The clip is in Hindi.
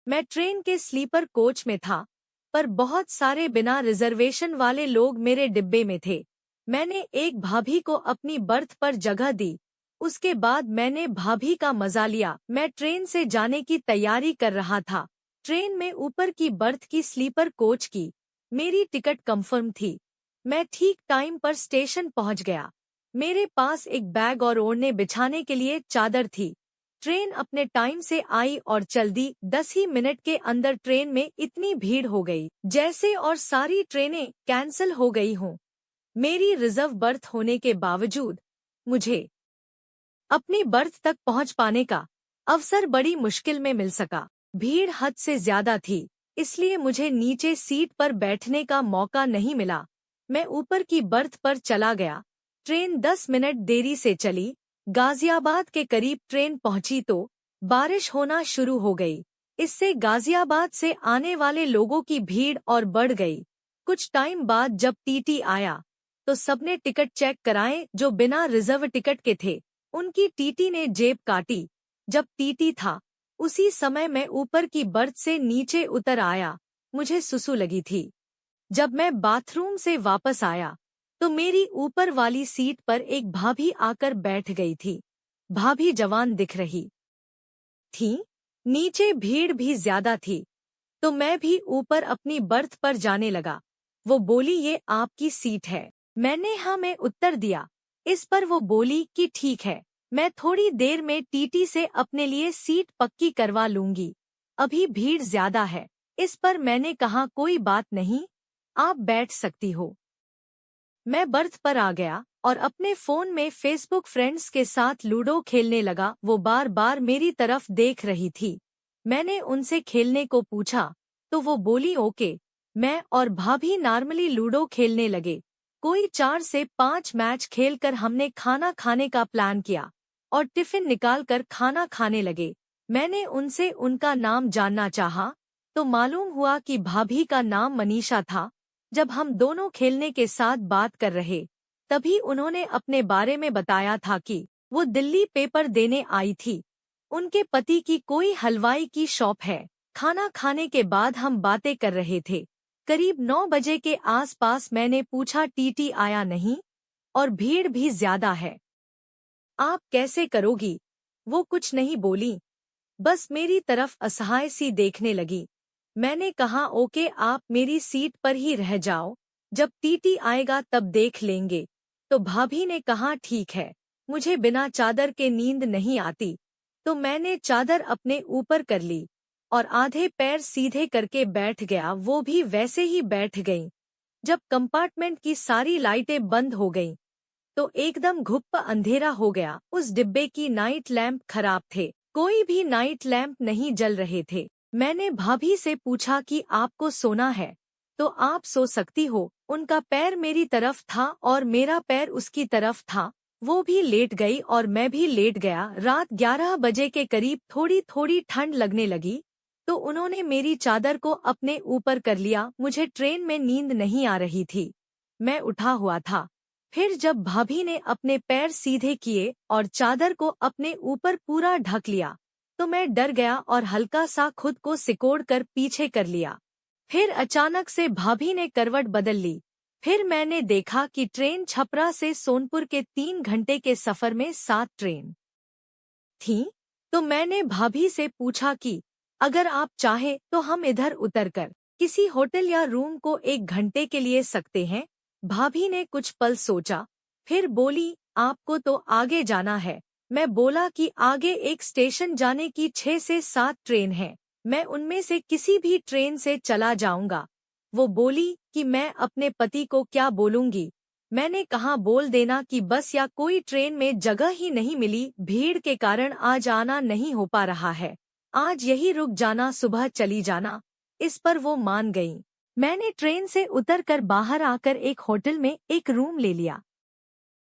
मैं ट्रेन के स्लीपर कोच में था, पर बहुत सारे बिना रिजर्वेशन वाले लोग मेरे डिब्बे में थे। मैंने एक भाभी को अपनी बर्थ पर जगह दी। उसके बाद मैंने भाभी का मजा लिया। मैं ट्रेन से जाने की तैयारी कर रहा था। ट्रेन में ऊपर की बर्थ की स्लीपर कोच की मेरी टिकट कंफर्म थी। मैं ठीक टाइम पर स्टेशन पहुंच गया। मेरे पास एक बैग और ओढ़ने बिछाने के लिए चादर थी। ट्रेन अपने टाइम से आई और चल दी। 10 ही मिनट के अंदर ट्रेन में इतनी भीड़ हो गई जैसे और सारी ट्रेनें कैंसिल हो गई हों। मेरी रिजर्व बर्थ होने के बावजूद मुझे अपनी बर्थ तक पहुंच पाने का अवसर बड़ी मुश्किल में मिल सका। भीड़ हद से ज्यादा थी, इसलिए मुझे नीचे सीट पर बैठने का मौका नहीं मिला। मैं ऊपर की बर्थ पर चला गया। ट्रेन 10 मिनट देरी से चली। गाजियाबाद के करीब ट्रेन पहुंची तो बारिश होना शुरू हो गई। इससे गाजियाबाद से आने वाले लोगों की भीड़ और बढ़ गई। कुछ टाइम बाद जब टीटी आया तो सबने टिकट चेक कराए जो बिना रिजर्व टिकट के थे। उनकी टीटी ने जेब काटी। जब टीटी था उसी समय मैं ऊपर की बर्थ से नीचे उतर आया। मुझे सुसु लगी थी। जब मैं बाथरूम से वापस आया तो मेरी ऊपर वाली सीट पर एक भाभी आकर बैठ गई थी। भाभी जवान दिख रही थी। नीचे भीड़ भी ज्यादा थी, तो मैं भी ऊपर अपनी बर्थ पर जाने लगा। वो बोली, ये आपकी सीट है। मैंने हाँ में उत्तर दिया। इस पर वो बोली कि ठीक है, मैं थोड़ी देर में टीटी से अपने लिए सीट पक्की करवा लूंगी। अभी भीड़ ज्यादा है। इस पर मैंने कहा, कोई बात नहीं, आप बैठ सकती हो। मैं बर्थ पर आ गया और अपने फोन में फेसबुक फ्रेंड्स के साथ लूडो खेलने लगा। वो बार बार मेरी तरफ देख रही थी। मैंने उनसे खेलने को पूछा तो वो बोली ओके। मैं और भाभी नॉर्मली लूडो खेलने लगे। कोई 4 से 5 मैच खेलकर हमने खाना खाने का प्लान किया और टिफिन निकालकर खाना खाने लगे। मैंने उनसे उनका नाम जानना चाहा तो मालूम हुआ कि भाभी का नाम मनीषा था। जब हम दोनों खेलने के साथ बात कर रहे तभी उन्होंने अपने बारे में बताया था कि वो दिल्ली पेपर देने आई थी। उनके पति की कोई हलवाई की शॉप है। खाना खाने के बाद हम बातें कर रहे थे। करीब 9 बजे के आसपास मैंने पूछा, टीटी आया नहीं और भीड़ भी ज्यादा है, आप कैसे करोगी? वो कुछ नहीं बोली, बस मेरी तरफ असहाय सी देखने लगी। मैंने कहा ओके, आप मेरी सीट पर ही रह जाओ, जब टीटी आएगा तब देख लेंगे। तो भाभी ने कहा ठीक है। मुझे बिना चादर के नींद नहीं आती, तो मैंने चादर अपने ऊपर कर ली और आधे पैर सीधे करके बैठ गया। वो भी वैसे ही बैठ गईं। जब कंपार्टमेंट की सारी लाइटें बंद हो गईं, तो एकदम घुप्प अंधेरा हो गया। उस डिब्बे की नाइट लैंप खराब थे, कोई भी नाइट लैंप नहीं जल रहे थे। मैंने भाभी से पूछा कि आपको सोना है तो आप सो सकती हो। उनका पैर मेरी तरफ था और मेरा पैर उसकी तरफ था। वो भी लेट गई और मैं भी लेट गया। रात 11 बजे के करीब थोड़ी थोड़ी ठंड लगने लगी तो उन्होंने मेरी चादर को अपने ऊपर कर लिया। मुझे ट्रेन में नींद नहीं आ रही थी, मैं उठा हुआ था। फिर जब भाभी ने अपने पैर सीधे किए और चादर को अपने ऊपर पूरा ढक लिया तो मैं डर गया और हल्का सा खुद को सिकोड़ कर पीछे कर लिया। फिर अचानक से भाभी ने करवट बदल ली। फिर मैंने देखा कि ट्रेन छपरा से सोनपुर के 3 घंटे के सफर में 7 ट्रेन थी। तो मैंने भाभी से पूछा कि अगर आप चाहे तो हम इधर उतरकर किसी होटल या रूम को 1 घंटे के लिए सकते हैं। भाभी ने कुछ पल सोचा, फिर बोली, आपको तो आगे जाना है। मैं बोला कि आगे एक स्टेशन जाने की 6 से 7 ट्रेन है, मैं उनमें से किसी भी ट्रेन से चला जाऊंगा। वो बोली कि मैं अपने पति को क्या बोलूंगी। मैंने कहा, बोल देना कि बस या कोई ट्रेन में जगह ही नहीं मिली, भीड़ के कारण आज आना नहीं हो पा रहा है, आज यही रुक जाना, सुबह चली जाना। इस पर वो मान गई। मैंने ट्रेन से उतरकर बाहर आकर एक होटल में एक रूम ले लिया।